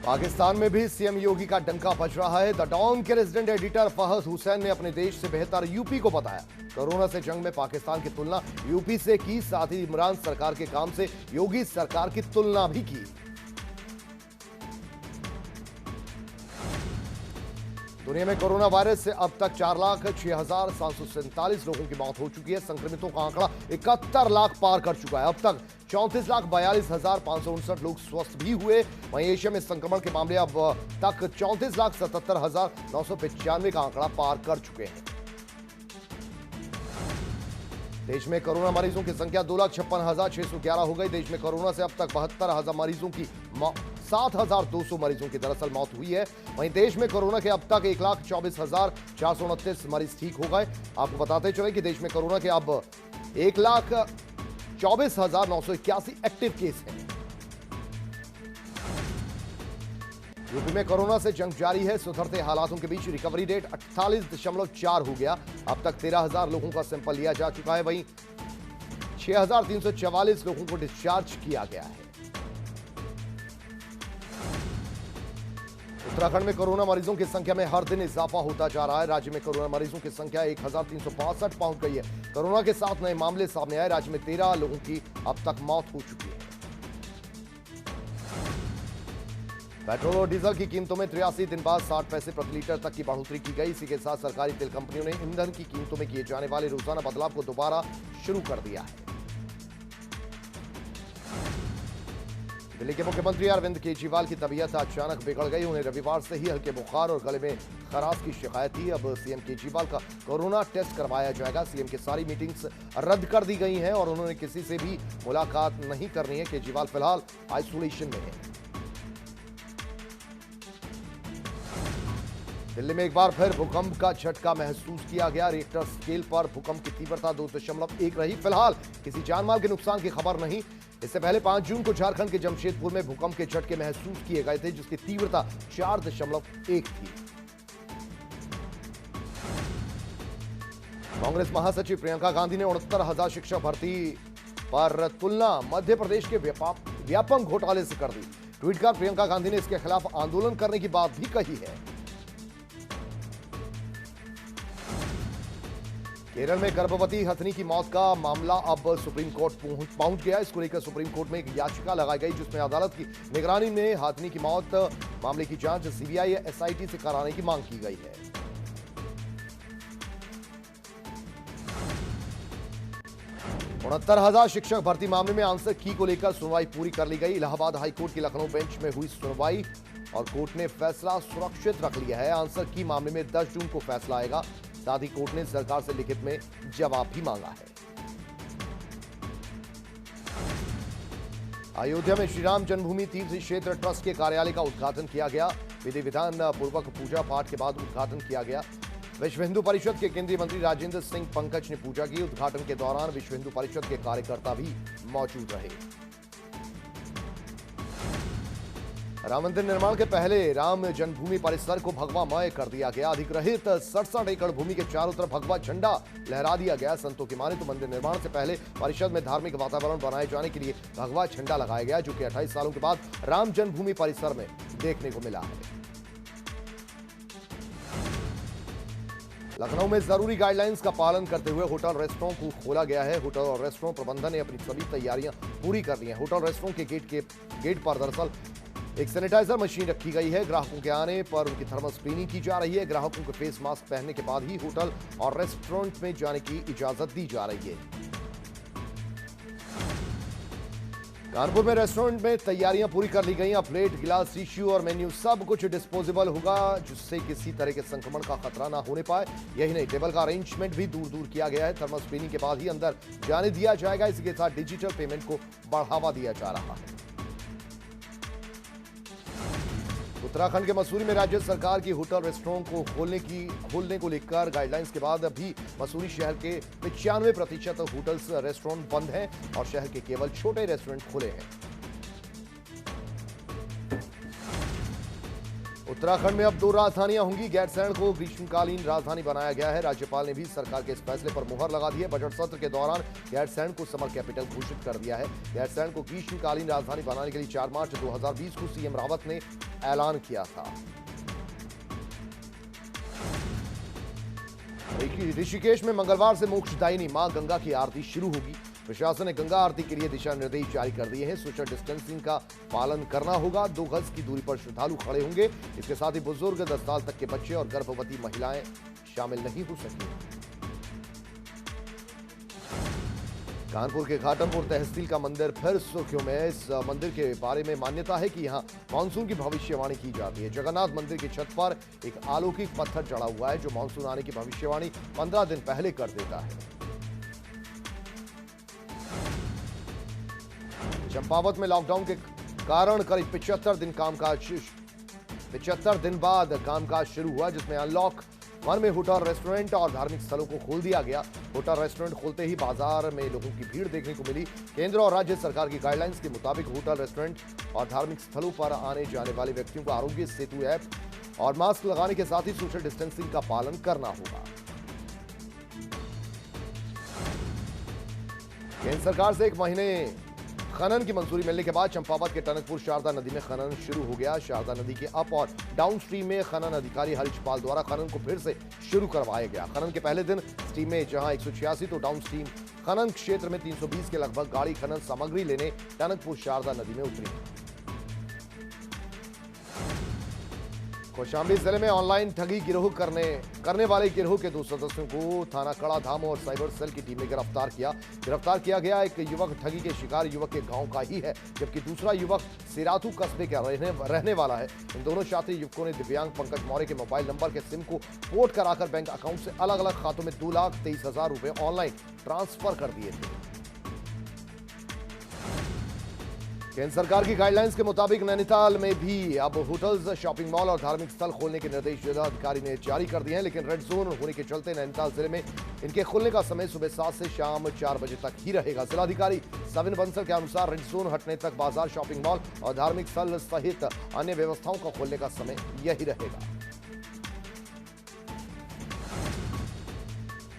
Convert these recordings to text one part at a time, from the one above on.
पाकिस्तान में भी सीएम योगी का डंका बज रहा है। द डॉन के रेजिडेंट एडिटर फहद हुसैन ने अपने देश से बेहतर यूपी को बताया। कोरोना से जंग में पाकिस्तान की तुलना यूपी से की, साथ ही इमरान सरकार के काम से योगी सरकार की तुलना भी की। दुनिया में कोरोना वायरस से अब तक 4,06,747 लोगों की मौत हो चुकी है। संक्रमितों का आंकड़ा 71 लाख पार कर चुका है। अब तक 34,42,559 लोग स्वस्थ भी हुए। वहीं एशिया में संक्रमण के मामले अब तक 34,77,995 का आंकड़ा पार कर चुके हैं। देश में कोरोना मरीजों की संख्या 2,56,611 हो गई। देश में कोरोना से अब तक 72,000 मरीजों की 7,200 मरीजों की दरअसल मौत हुई है। वहीं देश में कोरोना के अब तक 1,24,429 मरीज ठीक हो गए। आपको बताते चले कि देश में कोरोना के अब 1,24,981 एक्टिव केस हैं। यूपी में कोरोना से जंग जारी है। सुधरते हालातों के बीच रिकवरी रेट 48.4 हो गया। अब तक 13,000 लोगों का सैंपल लिया जा चुका है। वहीं 6,344 लोगों को डिस्चार्ज किया गया है। उत्तराखंड में कोरोना मरीजों की संख्या में हर दिन इजाफा होता जा रहा है। राज्य में कोरोना मरीजों की संख्या 1,362 पहुंच गई है। कोरोना के 7 नए मामले सामने आए। राज्य में 13 लोगों की अब तक मौत हो चुकी है। पेट्रोल और डीजल की कीमतों में 83 दिन बाद 60 पैसे प्रति लीटर तक की बढ़ोतरी की गई। इसी के साथ सरकारी तेल कंपनियों ने ईंधन की कीमतों में किए जाने वाले रोजाना बदलाव को दोबारा शुरू कर दिया है। दिल्ली के मुख्यमंत्री अरविंद केजरीवाल की तबीयत अचानक बिगड़ गई। उन्हें रविवार से ही हल्के बुखार और गले में खराश की शिकायत थी। अब सीएम केजरीवाल का कोरोना टेस्ट करवाया जाएगा। सीएम की सारी मीटिंग्स रद्द कर दी गई हैं और उन्होंने किसी से भी मुलाकात नहीं करनी है। केजरीवाल फिलहाल आइसोलेशन में है। दिल्ली में एक बार फिर भूकंप का झटका महसूस किया गया। रिक्टर स्केल पर भूकंप की तीव्रता 2.1 रही। फिलहाल किसी जानमाल के नुकसान की खबर नहीं। इससे पहले 5 जून को झारखंड के जमशेदपुर में भूकंप के झटके महसूस किए गए थे, जिसकी तीव्रता 4.1 थी। कांग्रेस महासचिव प्रियंका गांधी ने 69,000 शिक्षक भर्ती पर तुलना मध्य प्रदेश के व्यापक घोटाले से कर दी। ट्वीट कर प्रियंका गांधी ने इसके खिलाफ आंदोलन करने की बात भी कही है। केरल में गर्भवती हथनी की मौत का मामला अब सुप्रीम कोर्ट पहुंच गया। इसको लेकर सुप्रीम कोर्ट में एक याचिका लगाई गई, जिसमें अदालत की निगरानी में हथनी की मौत मामले की जांच सीबीआई या एसआईटी से कराने की मांग की गई है। 69,000 शिक्षक भर्ती मामले में आंसर की को लेकर सुनवाई पूरी कर ली गई। इलाहाबाद हाईकोर्ट की लखनऊ बेंच में हुई सुनवाई और कोर्ट ने फैसला सुरक्षित रख लिया है। आंसर की मामले में 10 जून को फैसला आएगा। साथ ही कोर्ट ने सरकार से लिखित में जवाब भी मांगा है। अयोध्या में श्री राम जन्मभूमि तीर्थ क्षेत्र ट्रस्ट के कार्यालय का उद्घाटन किया गया। विधि विधान पूर्वक पूजा पाठ के बाद उद्घाटन किया गया। विश्व हिंदू परिषद के केंद्रीय मंत्री राजेंद्र सिंह पंकज ने पूजा की। उद्घाटन के दौरान विश्व हिंदू परिषद के कार्यकर्ता भी मौजूद रहे। राम मंदिर निर्माण के पहले राम जन्मभूमि परिसर को भगवामय कर दिया गया। अधिग्रहित 67 एकड़ भूमि के चारों तरफ भगवा झंडा लहरा दिया गया। संतों की माने तो मंदिर निर्माण से पहले परिषद में धार्मिक वातावरण बनाए जाने के लिए भगवा झंडा लगाया गया, जो कि 28 सालों के बाद राम जन्मभूमि परिसर में देखने को मिला है। लखनऊ में जरूरी गाइडलाइंस का पालन करते हुए होटल रेस्टोरेंट को खोला गया है। होटल और रेस्टोरेंट प्रबंधन ने अपनी सभी तैयारियां पूरी कर ली हैं। होटल रेस्टोरेंट के गेट पर दरअसल एक सैनिटाइजर मशीन रखी गई है। ग्राहकों के आने पर उनकी थर्मल स्क्रीनिंग की जा रही है। ग्राहकों को फेस मास्क पहनने के बाद ही होटल और रेस्टोरेंट में जाने की इजाजत दी जा रही है। कानपुर में रेस्टोरेंट में तैयारियां पूरी कर ली गई। अब प्लेट, गिलास, टिश्यू और मेन्यू सब कुछ डिस्पोजेबल होगा, जिससे किसी तरह के संक्रमण का खतरा ना होने पाए। यही नहीं, टेबल का अरेंजमेंट भी दूर दूर किया गया है। थर्मल स्क्रीनिंग के बाद ही अंदर जाने दिया जाएगा। इसी के साथ डिजिटल पेमेंट को बढ़ावा दिया जा रहा है। उत्तराखंड के मसूरी में राज्य सरकार की होटल रेस्टोरेंट को खोलने को लेकर गाइडलाइंस के बाद अभी मसूरी शहर के 95% होटल्स रेस्टोरेंट बंद हैं और शहर के केवल छोटे रेस्टोरेंट खुले हैं। उत्तराखंड में अब 2 राजधानियां होंगी। गैरसैंण को ग्रीष्मकालीन राजधानी बनाया गया है। राज्यपाल ने भी सरकार के इस फैसले पर मुहर लगा दी है। बजट सत्र के दौरान गैरसैंण को समर कैपिटल घोषित कर दिया है। गैरसैंण को ग्रीष्मकालीन राजधानी बनाने के लिए 4 मार्च 2020 को सीएम रावत ने ऐलान किया था। ऋषिकेश में मंगलवार से मोक्षदायिनी मां गंगा की आरती शुरू होगी। प्रशासन ने गंगा आरती के लिए दिशा निर्देश जारी कर दिए हैं। सोशल डिस्टेंसिंग का पालन करना होगा। 2 गज की दूरी पर श्रद्धालु खड़े होंगे। इसके साथ ही बुजुर्ग, 10 साल तक के बच्चे और गर्भवती महिलाएं शामिल नहीं हो सकेंगी। कानपुर के घाटमपुर तहसील का मंदिर फिर सुर्खियों में। इस मंदिर के बारे में मान्यता है कि यहां मानसून की भविष्यवाणी की जाती है। जगन्नाथ मंदिर की छत पर एक अलौकिक पत्थर चढ़ा हुआ है जो मानसून आने की भविष्यवाणी 15 दिन पहले कर देता है। चंपावत में लॉकडाउन के कारण करीब 75 दिन बाद कामकाज शुरू हुआ, जिसमें अनलॉक 1 में होटल, रेस्टोरेंट और धार्मिक स्थलों को खोल दिया गया। होटल, रेस्टोरेंट खोलते ही बाजार में लोगों की भीड़ देखने को मिली। केंद्र और राज्य सरकार की गाइडलाइंस के मुताबिक होटल, रेस्टोरेंट और धार्मिक स्थलों पर आने जाने वाले व्यक्तियों को आरोग्य सेतु ऐप और मास्क लगाने के साथ ही सोशल डिस्टेंसिंग का पालन करना होगा। केंद्र सरकार से 1 महीने खनन की मंजूरी मिलने के बाद चंपावत के टनकपुर शारदा नदी में खनन शुरू हो गया। शारदा नदी के अप और डाउन स्ट्रीम में खनन अधिकारी हरीशपाल द्वारा खनन को फिर से शुरू करवाया गया। खनन के पहले दिन स्ट्रीम में जहां 186 तो डाउन स्ट्रीम खनन क्षेत्र में 320 के लगभग गाड़ी खनन सामग्री लेने टनकपुर शारदा नदी में उतरी। कौशाम्बी जिले में ऑनलाइन ठगी गिरोह करने वाले गिरोह के 2 सदस्यों को थाना कड़ा धाम और साइबर सेल की टीम ने गिरफ्तार किया। गिरफ्तार किया गया एक युवक ठगी के शिकार युवक के गांव का ही है, जबकि दूसरा युवक सिराथू कस्बे का रहने वाला है। इन दोनों शातिर युवकों ने दिव्यांग पंकज मौर्य के मोबाइल नंबर के सिम को पोर्ट कराकर बैंक अकाउंट से अलग अलग खातों में 2,23,000 रुपए ऑनलाइन ट्रांसफर कर दिए थे। केंद्र सरकार की गाइडलाइंस के मुताबिक नैनीताल में भी अब होटल्स, शॉपिंग मॉल और धार्मिक स्थल खोलने के निर्देश जिलाधिकारी ने जारी कर दिए हैं, लेकिन रेड जोन होने के चलते नैनीताल जिले में इनके खुलने का समय सुबह 7 से शाम 4 बजे तक ही रहेगा। जिलाधिकारी सविन बंसल के अनुसार रेड जोन हटने तक बाजार, शॉपिंग मॉल और धार्मिक स्थल सहित अन्य व्यवस्थाओं का खोलने का समय यही रहेगा।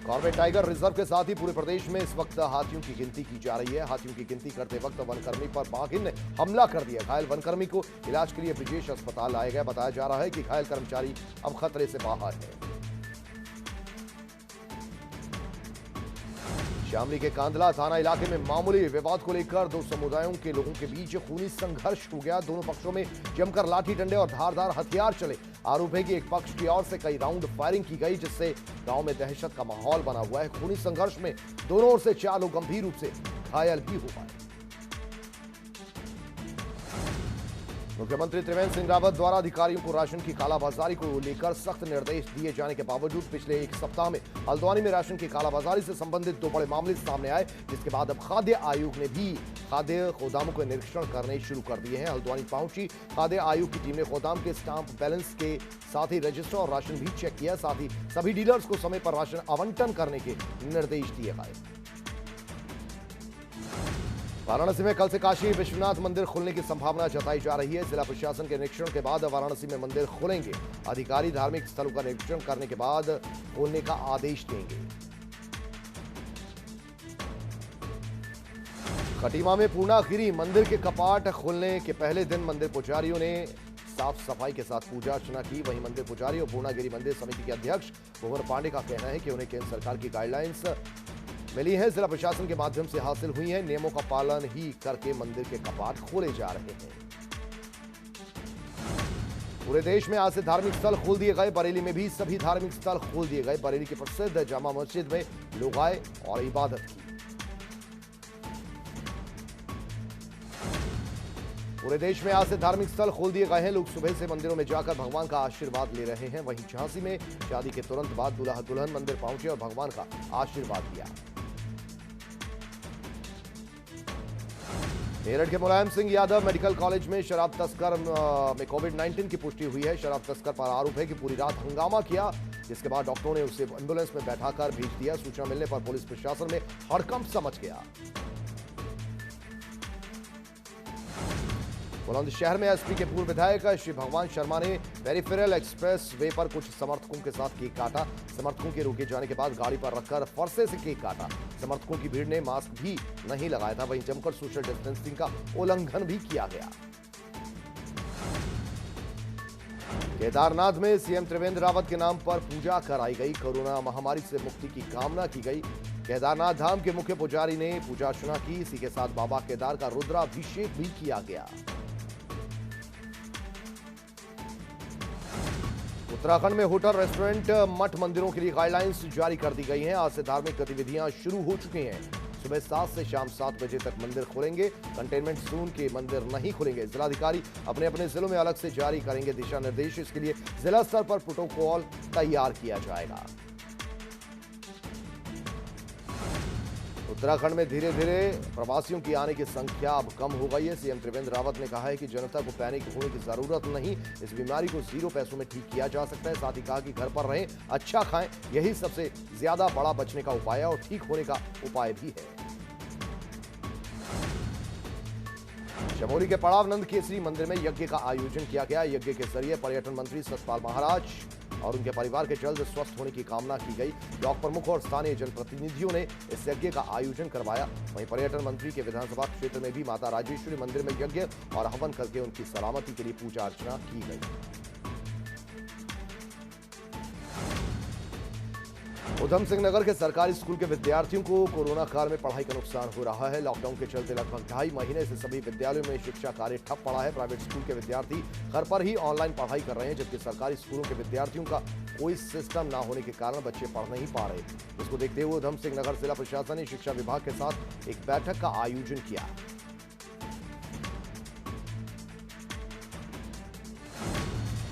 कॉर्बेट टाइगर रिजर्व के साथ ही पूरे प्रदेश में इस वक्त हाथियों की गिनती की जा रही है। हाथियों की गिनती करते वक्त वनकर्मी पर बाघिन ने हमला कर दिया। घायल वनकर्मी को इलाज के लिए ब्रिजेश अस्पताल लाया गया। बताया जा रहा है कि घायल कर्मचारी अब खतरे से बाहर है। शामली के कांदला थाना इलाके में मामूली विवाद को लेकर 2 समुदायों के लोगों के बीच खूनी संघर्ष हो गया। दोनों पक्षों में जमकर लाठी डंडे और धारदार हथियार चले। आरोप है कि एक पक्ष की ओर से कई राउंड फायरिंग की गई, जिससे गांव में दहशत का माहौल बना हुआ है। खूनी संघर्ष में दोनों ओर से 4 लोग गंभीर रूप से घायल भी हो पाए। मुख्यमंत्री त्रिवेंद्र सिंह रावत द्वारा अधिकारियों को राशन की कालाबाजारी को लेकर सख्त निर्देश दिए जाने के बावजूद पिछले 1 सप्ताह में हल्द्वानी में राशन की कालाबाजारी से संबंधित 2 बड़े मामले सामने आए, जिसके बाद अब खाद्य आयोग ने भी खाद्य गोदामों के निरीक्षण करने शुरू कर दिए हैं। हल्द्वानी पहुंची खाद्य आयोग की टीम ने गोदाम के स्टाम्प बैलेंस के साथ ही रजिस्टर और राशन भी चेक किया। साथ ही सभी डीलर्स को समय पर राशन आवंटन करने के निर्देश दिए गए। वाराणसी में कल से काशी विश्वनाथ मंदिर खुलने की संभावना जताई जा रही है। जिला प्रशासन के निरीक्षण के बाद वाराणसी में मंदिर खुलेंगे। अधिकारी धार्मिक स्थलों का निरीक्षण करने के बाद खोलने का आदेश देंगे। खटीमा में पूर्णागिरि मंदिर के कपाट खुलने के पहले दिन मंदिर पुजारियों ने साफ सफाई के साथ पूजा अर्चना की। वहीं मंदिर पुजारी और पूर्णागिरि मंदिर समिति के अध्यक्ष भुवन पांडे का कहना है कि उन्हें केंद्र सरकार की गाइडलाइंस मिली है, जिला प्रशासन के माध्यम से हासिल हुई है। नियमों का पालन ही करके मंदिर के कपाट खोले जा रहे हैं। पूरे देश में आज से धार्मिक स्थल खोल दिए गए। बरेली में भी सभी धार्मिक स्थल खोल दिए गए। बरेली के प्रसिद्ध जामा मस्जिद में लोग आए और इबादत की। पूरे देश में आज से धार्मिक स्थल खोल दिए गए हैं। लोग सुबह से मंदिरों में जाकर भगवान का आशीर्वाद ले रहे हैं। वहीं झांसी में शादी के तुरंत बाद दूल्हा दुल्हन मंदिर पहुंचे और भगवान का आशीर्वाद लिया। मेरठ के मुलायम सिंह यादव मेडिकल कॉलेज में शराब तस्कर में कोविड-19 की पुष्टि हुई है। शराब तस्कर पर आरोप है कि पूरी रात हंगामा किया, जिसके बाद डॉक्टरों ने उसे एम्बुलेंस में बैठाकर भेज दिया। सूचना मिलने पर पुलिस प्रशासन में हड़कंप मच गया। बुलंदशहर में एसपी के पूर्व विधायक श्री भगवान शर्मा ने पेरिफेरल एक्सप्रेस वे पर कुछ समर्थकों के साथ केक काटा। समर्थकों के रोके जाने के बाद गाड़ी पर रखकर फरसे से केक काटा। समर्थकों की भीड़ ने मास्क भी नहीं लगाया था, वहीं जमकर सोशल डिस्टेंसिंग का उल्लंघन भी किया गया। केदारनाथ में सीएम त्रिवेंद्र रावत के नाम पर पूजा कराई गई। कोरोना महामारी से मुक्ति की कामना की गई। केदारनाथ धाम के मुख्य पुजारी ने पूजा अर्चना की। इसी के साथ बाबा केदार का रुद्राभिषेक भी किया गया। उत्तराखंड में होटल, रेस्टोरेंट, मठ मंदिरों के लिए गाइडलाइंस जारी कर दी गई हैं। आज से धार्मिक गतिविधियां शुरू हो चुकी हैं। सुबह 7 से शाम 7 बजे तक मंदिर खुलेंगे। कंटेनमेंट जोन के मंदिर नहीं खुलेंगे। जिलाधिकारी अपने अपने जिलों में अलग से जारी करेंगे दिशा निर्देश। इसके लिए जिला स्तर पर प्रोटोकॉल तैयार किया जाएगा। उत्तराखंड में धीरे धीरे प्रवासियों की आने की संख्या अब कम हो गई है। सीएम त्रिवेंद्र रावत ने कहा है कि जनता को पैनिक होने की जरूरत नहीं। इस बीमारी को 0 पैसों में ठीक किया जा सकता है। साथ ही कहा कि घर पर रहें, अच्छा खाएं, यही सबसे ज्यादा बड़ा बचने का उपाय है और ठीक होने का उपाय भी है। चमोली के पड़ाव नंद केसरी मंदिर में यज्ञ का आयोजन किया गया। यज्ञ के जरिए पर्यटन मंत्री सतपाल महाराज और उनके परिवार के जल्द स्वस्थ होने की कामना की गई। ब्लॉक प्रमुख और स्थानीय जनप्रतिनिधियों ने इस यज्ञ का आयोजन करवाया। वहीं पर्यटन मंत्री के विधानसभा क्षेत्र में भी माता राजेश्वरी मंदिर में यज्ञ और हवन करके उनकी सलामती के लिए पूजा अर्चना की गई। उधम सिंह नगर के सरकारी स्कूल के विद्यार्थियों को कोरोना काल में पढ़ाई का नुकसान हो रहा है। लॉकडाउन के चलते लगभग 2.5 महीने से सभी विद्यालयों में शिक्षा कार्य ठप पड़ा है। प्राइवेट स्कूल के विद्यार्थी घर पर ही ऑनलाइन पढ़ाई कर रहे हैं, जबकि सरकारी स्कूलों के विद्यार्थियों का कोई सिस्टम न होने के कारण बच्चे पढ़ नहीं पा रहे। इसको देखते हुए उधम सिंह नगर जिला प्रशासन ने शिक्षा विभाग के साथ एक बैठक का आयोजन किया।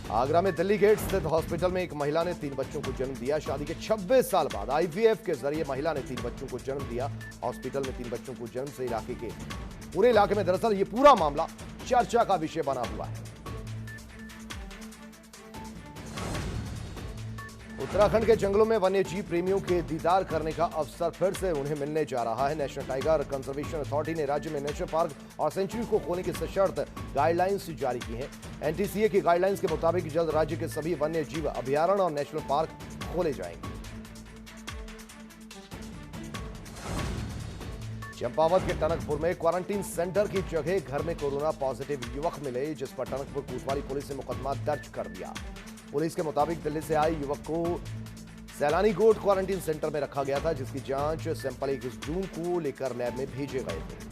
आगरा में दिल्ली गेट स्थित हॉस्पिटल में एक महिला ने 3 बच्चों को जन्म दिया। शादी के 26 साल बाद आईवीएफ के जरिए महिला ने 3 बच्चों को जन्म दिया। हॉस्पिटल में 3 बच्चों को जन्म से पूरे इलाके में दरअसल ये पूरा मामला चर्चा का विषय बना हुआ है। उत्तराखंड के जंगलों में वन्यजीव प्रेमियों के दीदार करने का अवसर फिर से उन्हें मिलने जा रहा है। नेशनल टाइगर कंजर्वेशन अथॉरिटी ने राज्य में नेशनल पार्क और सेंचुरी को खोलने की सशर्त गाइडलाइंस जारी की हैं। एनटीसीए की गाइडलाइंस के मुताबिक जल्द राज्य के सभी वन्यजीव अभयारण्य और नेशनल पार्क खोले जाएंगे। चंपावत के टनकपुर में क्वारंटीन सेंटर की जगह घर में कोरोना पॉजिटिव युवक मिले, जिस पर टनकपुर कोतवाली पुलिस ने मुकदमा दर्ज कर दिया। पुलिस के मुताबिक दिल्ली से आए युवक को सैलानी गोट क्वारंटीन सेंटर में रखा गया था, जिसकी जांच सैंपल 21 जून को लेकर लैब में भेजे गए थे।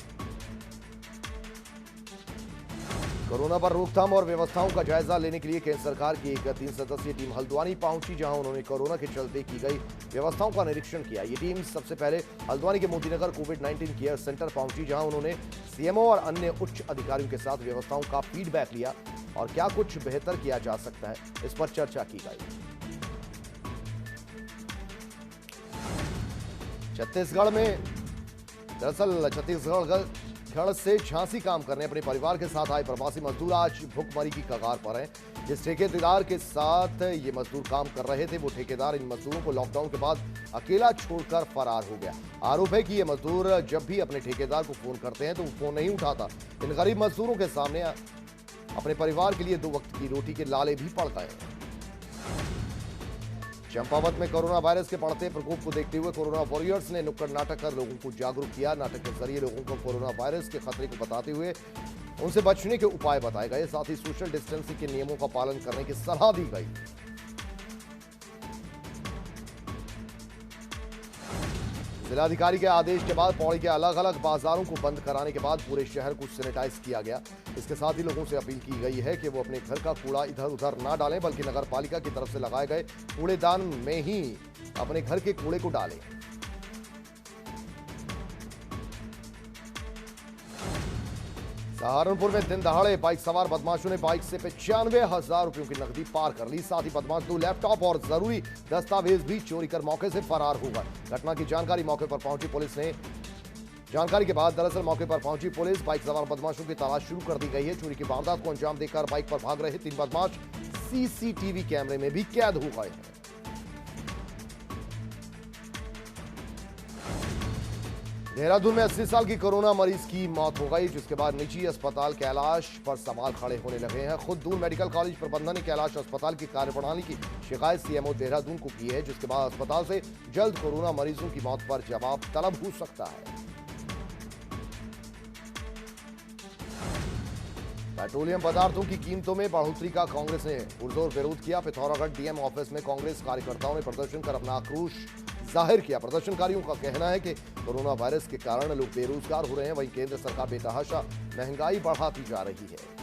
कोरोना पर रोकथाम और व्यवस्थाओं का जायजा लेने के लिए केंद्र सरकार की एक 3 सदस्यीय टीम हल्द्वानी पहुंची, जहां उन्होंने कोरोना के चलते की गई व्यवस्थाओं का निरीक्षण किया। ये टीम सबसे पहले हल्द्वानी के मोतीनगर कोविड-19 केयर सेंटर पहुंची, जहां उन्होंने सीएमओ और अन्य उच्च अधिकारियों के साथ व्यवस्थाओं का फीडबैक लिया और क्या कुछ बेहतर किया जा सकता है, इस पर चर्चा की गई। छत्तीसगढ़ में दरअसल छत्तीसगढ़ से झांसी काम करने अपने परिवार के साथ आए प्रवासी मजदूर आज भुखमरी की कगार पर हैं। जिस ठेकेदार के साथ ये मजदूर काम कर रहे थे, वो ठेकेदार इन मजदूरों को लॉकडाउन के बाद अकेला छोड़कर फरार हो गया। आरोप है कि ये मजदूर जब भी अपने ठेकेदार को फोन करते हैं तो वो फोन नहीं उठाता। इन गरीब मजदूरों के सामने अपने परिवार के लिए 2 वक्त की रोटी के लाले भी पड़ता है। चंपावत में कोरोना वायरस के बढ़ते प्रकोप को देखते हुए कोरोना वॉरियर्स ने नुक्कड़ नाटक कर लोगों को जागरूक किया। नाटक के जरिए लोगों को कोरोना वायरस के खतरे को बताते हुए उनसे बचने के उपाय बताए गए। साथ ही सोशल डिस्टेंसिंग के नियमों का पालन करने की सलाह दी गई। जिलाधिकारी के आदेश के बाद पौड़ी के अलग अलग बाजारों को बंद कराने के बाद पूरे शहर को सैनिटाइज किया गया। इसके साथ ही लोगों से अपील की गई है कि वो अपने घर का कूड़ा इधर उधर ना डालें, बल्कि नगर पालिका की तरफ से लगाए गए कूड़ेदान में ही अपने घर के कूड़े को डालें। सहारनपुर में दिन दहाड़े बाइक सवार बदमाशों ने बाइक से 95,000 रुपयों की नकदी पार कर ली। साथ ही बदमाश 2 लैपटॉप और जरूरी दस्तावेज भी चोरी कर मौके से फरार हो गए। घटना की जानकारी मौके पर पहुंची पुलिस ने जानकारी के बाद दरअसल मौके पर पहुंची पुलिस बाइक सवार बदमाशों की तलाश शुरू कर दी गई है। चोरी की वारदात को अंजाम देकर बाइक पर भाग रहे 3 बदमाश सीसीटीवी कैमरे में भी कैद हो गए हैं। देहरादून में 80 साल की कोरोना मरीज की मौत हो गई, जिसके बाद निजी अस्पताल कैलाश पर सवाल खड़े होने लगे हैं। खुद दून मेडिकल कॉलेज प्रबंधन ने कैलाश अस्पताल की कार्यप्रणाली की शिकायत सीएमओ देहरादून को की है, जिसके बाद अस्पताल से जल्द कोरोना मरीजों की मौत पर जवाब तलब हो सकता है। पेट्रोलियम पदार्थों की कीमतों में बढ़ोतरी का कांग्रेस ने पुरजोर विरोध किया। पिथौरागढ़ डीएम ऑफिस में कांग्रेस कार्यकर्ताओं ने प्रदर्शन कर अपना आक्रोश जाहिर किया। प्रदर्शनकारियों का कहना है कि कोरोना वायरस के कारण लोग बेरोजगार हो रहे हैं, वहीं केंद्र सरकार बेतहाशा महंगाई बढ़ाती जा रही है।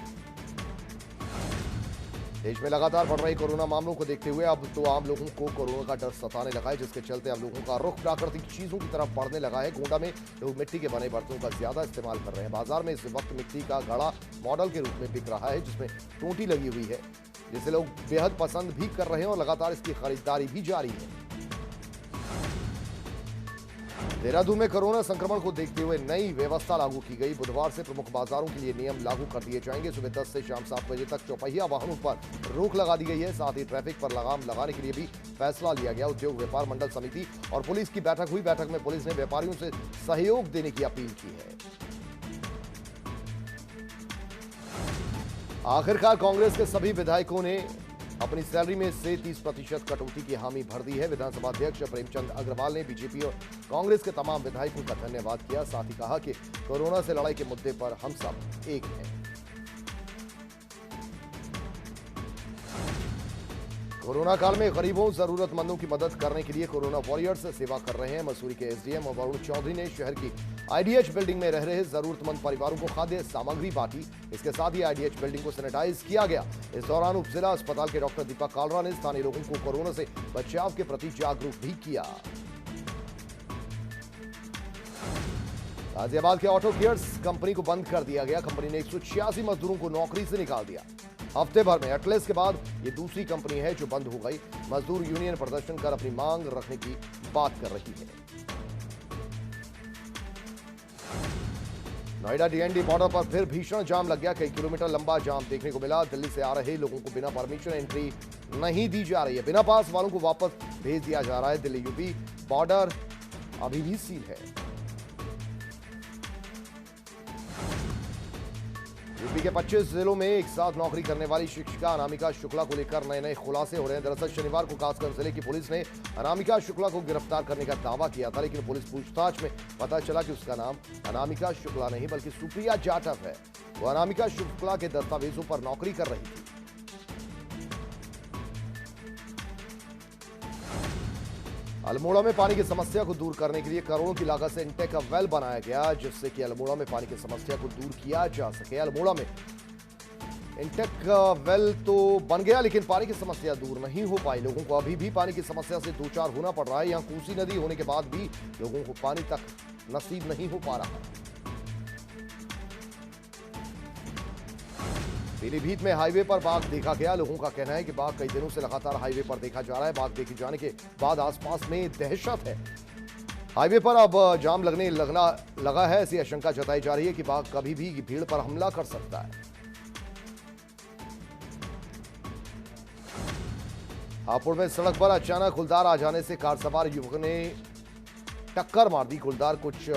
देश में लगातार बढ़ रहे कोरोना मामलों को देखते हुए अब तो आम लोगों को कोरोना का डर सताने लगा है, जिसके चलते अब लोगों का रुख प्राकृतिक चीजों की तरफ बढ़ने लगा है। गोंडा में लोग मिट्टी के बने बर्तनों का ज्यादा इस्तेमाल कर रहे हैं। बाजार में इस वक्त मिट्टी का घड़ा मॉडल के रूप में बिक रहा है, जिसमें टूटी लगी हुई है, जिसे लोग बेहद पसंद भी कर रहे हैं और लगातार इसकी खरीदारी भी जारी है। देहरादून में कोरोना संक्रमण को देखते हुए नई व्यवस्था लागू की गई। बुधवार से प्रमुख बाजारों के लिए नियम लागू कर दिए जाएंगे। सुबह 10 से शाम 7 बजे तक चौपहिया वाहनों पर रोक लगा दी गई है। साथ ही ट्रैफिक पर लगाम लगाने के लिए भी फैसला लिया गया। उद्योग व्यापार मंडल समिति और पुलिस की बैठक हुई। बैठक में पुलिस ने व्यापारियों से सहयोग देने की अपील की है। आखिरकार कांग्रेस के सभी विधायकों ने अपनी सैलरी में से 30% कटौती की हामी भर दी है। विधानसभा अध्यक्ष प्रेमचंद अग्रवाल ने बीजेपी और कांग्रेस के तमाम विधायकों का धन्यवाद किया। साथ ही कहा कि कोरोना से लड़ाई के मुद्दे पर हम सब एक हैं। कोरोना काल में गरीबों जरूरतमंदों की मदद करने के लिए कोरोना वॉरियर्स सेवा कर रहे हैं। मसूरी के एसडीएम वरुण चौधरी ने शहर की आईडीएच बिल्डिंग में रह रहे जरूरतमंद परिवारों को खाद्य सामग्री बांटी। इसके साथ ही आईडीएच बिल्डिंग को सैनिटाइज किया गया। इस दौरान उप जिला अस्पताल के डॉक्टर दीपक कालरा ने स्थानीय लोगों को कोरोना से बचाव के प्रति जागरूक भी किया। गाजियाबाद के ऑटो केयर्स कंपनी को बंद कर दिया गया। कंपनी ने 186 मजदूरों को नौकरी से निकाल दिया। हफ्ते भर में एटलेस के बाद ये दूसरी कंपनी है जो बंद हो गई। मजदूर यूनियन प्रदर्शन कर अपनी मांग रखने की बात कर रही है। नोएडा डीएनडी बॉर्डर पर फिर भीषण जाम लग गया। कई किलोमीटर लंबा जाम देखने को मिला। दिल्ली से आ रहे लोगों को बिना परमिशन एंट्री नहीं दी जा रही है। बिना पास वालों को वापस भेज दिया जा रहा है। दिल्ली यूपी बॉर्डर अभी भी सील है। यूपी के 25 जिलों में एक साथ नौकरी करने वाली शिक्षिका अनामिका शुक्ला को लेकर नए नए खुलासे हो रहे हैं। दरअसल शनिवार को कासगंज जिले की पुलिस ने अनामिका शुक्ला को गिरफ्तार करने का दावा किया था, लेकिन पुलिस पूछताछ में पता चला कि उसका नाम अनामिका शुक्ला नहीं बल्कि सुप्रिया जाटव है। वो अनामिका शुक्ला के दस्तावेजों पर नौकरी कर रही थी। अल्मोड़ा में पानी की समस्या को दूर करने के लिए करोड़ों की लागत से इंटेक वेल बनाया गया, जिससे कि अल्मोड़ा में पानी की समस्या को दूर किया जा सके। अल्मोड़ा में इंटेक वेल तो बन गया, लेकिन पानी की समस्या दूर नहीं हो पाई। लोगों को अभी भी पानी की समस्या से दो चार होना पड़ रहा है। यहाँ कोसी नदी होने के बाद भी लोगों को पानी तक नसीब नहीं हो पा रहा। पीलीभीत में हाईवे पर बाघ देखा गया। लोगों का कहना है कि बाघ कई दिनों से लगातार हाईवे पर देखा जा रहा है। बाघ देखे जाने के बाद आसपास में दहशत है। हाईवे पर अब जाम लगने लगा है, ऐसी आशंका जताई जा रही है कि बाघ कभी भी भीड़ पर हमला कर सकता है। हापुड़ में सड़क पर अचानक गुलदार आ जाने से कार सवार युवक ने टक्कर मार दी। गुलदार कुछ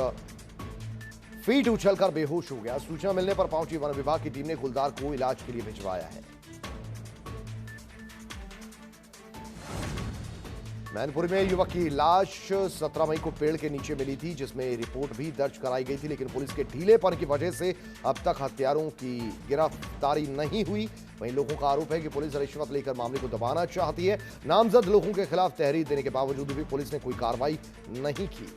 फीट उछलकर बेहोश हो गया। सूचना मिलने पर पहुंची वन विभाग की टीम ने गुलदार को इलाज के लिए भिजवाया है। मैनपुरी में युवक की लाश 17 मई को पेड़ के नीचे मिली थी, जिसमें रिपोर्ट भी दर्ज कराई गई थी, लेकिन पुलिस के ढीलेपन की वजह से अब तक हत्यारों की गिरफ्तारी नहीं हुई। वहीं लोगों का आरोप है कि पुलिस रिश्वत लेकर मामले को दबाना चाहती है। नामजद लोगों के खिलाफ तहरीर देने के बावजूद भी पुलिस ने कोई कार्रवाई नहीं की।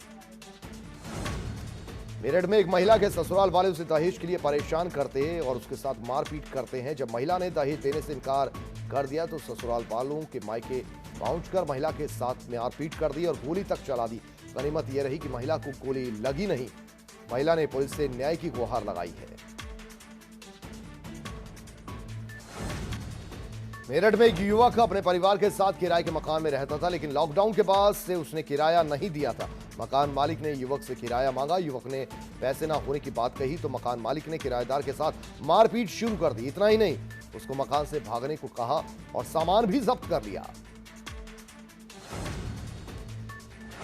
मेरठ में एक महिला के ससुराल वाले उसे दहेज के लिए परेशान करते हैं और उसके साथ मारपीट करते हैं। जब महिला ने दहेज देने से इनकार कर दिया तो ससुराल वालों के मायके पहुंचकर महिला के साथ मारपीट कर दी और गोली तक चला दी। गनीमत यह रही कि महिला को गोली लगी नहीं। महिला ने पुलिस से न्याय की गुहार लगाई है। मेरठ में एक युवक अपने परिवार के साथ किराए के मकान में रहता था, लेकिन लॉकडाउन के बाद से उसने किराया नहीं दिया था। मकान मालिक ने युवक से किराया मांगा। युवक ने पैसे ना होने की बात कही तो मकान मालिक ने किराएदार के साथ मारपीट शुरू कर दी। इतना ही नहीं, उसको मकान से भागने को कहा और सामान भी जब्त कर लिया।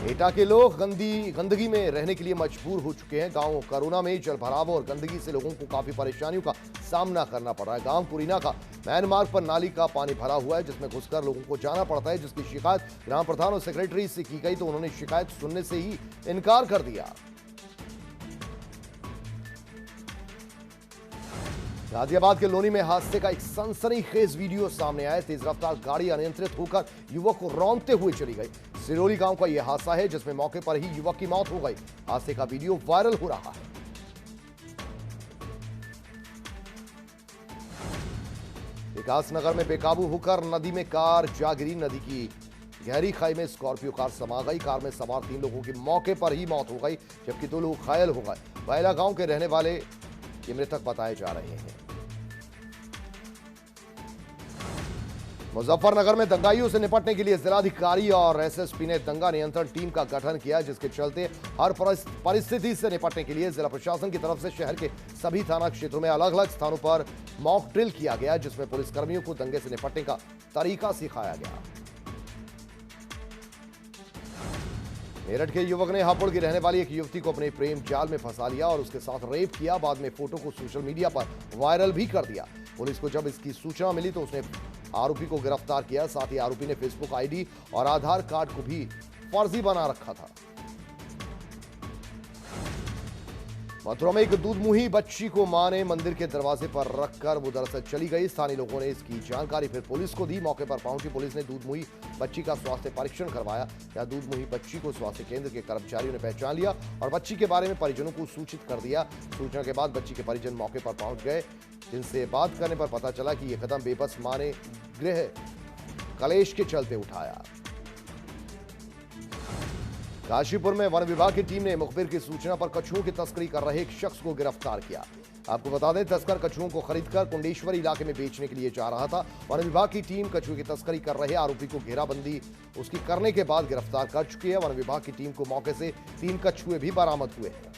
एटा के लोग गंदगी में रहने के लिए मजबूर हो चुके हैं। गांव करोना में जल भराव और गंदगी से लोगों को काफी परेशानियों का सामना करना पड़ रहा है। गांव कुरीना का मैन मार्ग पर नाली का पानी भरा हुआ है, जिसमें घुसकर लोगों को जाना पड़ता है, जिसकी शिकायत ग्राम प्रधान और सेक्रेटरी से की गई तो उन्होंने शिकायत सुनने से ही इनकार कर दिया। गाजियाबाद के लोनी में हादसे का एक सनसनीखेज वीडियो सामने आया। तेज रफ्तार गाड़ी अनियंत्रित होकर युवक को रौंदते हुए चली गई। सिरोली गांव का यह हादसा है, जिसमें मौके पर ही युवक की मौत हो गई। हादसे का वीडियो वायरल हो रहा है। विकासनगर में बेकाबू होकर नदी में कार जा गिरी। नदी की गहरी खाई में स्कॉर्पियो कार समा गई। कार में सवार 3 लोगों की मौके पर ही मौत हो गई, जबकि 2 लोग घायल हो गए। बैला गांव के रहने वाले ये मृतक बताए जा रहे हैं। मुजफ्फरनगर में दंगाइयों से निपटने के लिए जिलाधिकारी और एसएसपी ने दंगा नियंत्रण टीम का गठन किया, जिसके चलते हर परिस्थिति से निपटने के लिए जिला प्रशासन की तरफ से शहर के सभी थाना क्षेत्रों में अलग अलग स्थानों पर मॉक ड्रिल किया गया, जिसमें पुलिसकर्मियों को दंगे से निपटने का तरीका सिखाया गया। मेरठ के युवक ने हापुड़ की रहने वाली एक युवती को अपने प्रेम जाल में फंसा लिया और उसके साथ रेप किया। बाद में फोटो को सोशल मीडिया पर वायरल भी कर दिया। पुलिस को जब इसकी सूचना मिली तो उसने आरोपी को गिरफ्तार किया। साथ ही आरोपी ने फेसबुक आईडी और आधार कार्ड को भी फर्जी बना रखा था। मथुरा में एक दूधमुही बच्ची को मां ने मंदिर के दरवाजे पर रखकर वो दरअसल चली गई। स्थानीय लोगों ने इसकी जानकारी फिर पुलिस को दी। मौके पर पहुंची पुलिस ने दूधमुही बच्ची का स्वास्थ्य परीक्षण करवाया। यहां दूधमुही बच्ची को स्वास्थ्य केंद्र के कर्मचारियों ने पहचान लिया और बच्ची के बारे में परिजनों को सूचित कर दिया। सूचना के बाद बच्ची के परिजन मौके पर पहुंच गए, जिनसे बात करने पर पता चला कि यह कदम बेबस मां ने गृह कलेश के चलते उठाया। काशीपुर में वन विभाग की टीम ने मुखबिर की सूचना पर कछुओं की तस्करी कर रहे एक शख्स को गिरफ्तार किया। आपको बता दें, तस्कर कछुओं को खरीदकर कुंडेश्वरी इलाके में बेचने के लिए जा रहा था। वन विभाग की टीम कछुए की तस्करी कर रहे आरोपी को घेराबंदी उसकी करने के बाद गिरफ्तार कर चुकी है। वन विभाग की टीम को मौके से 3 कछुए भी बरामद हुए हैं।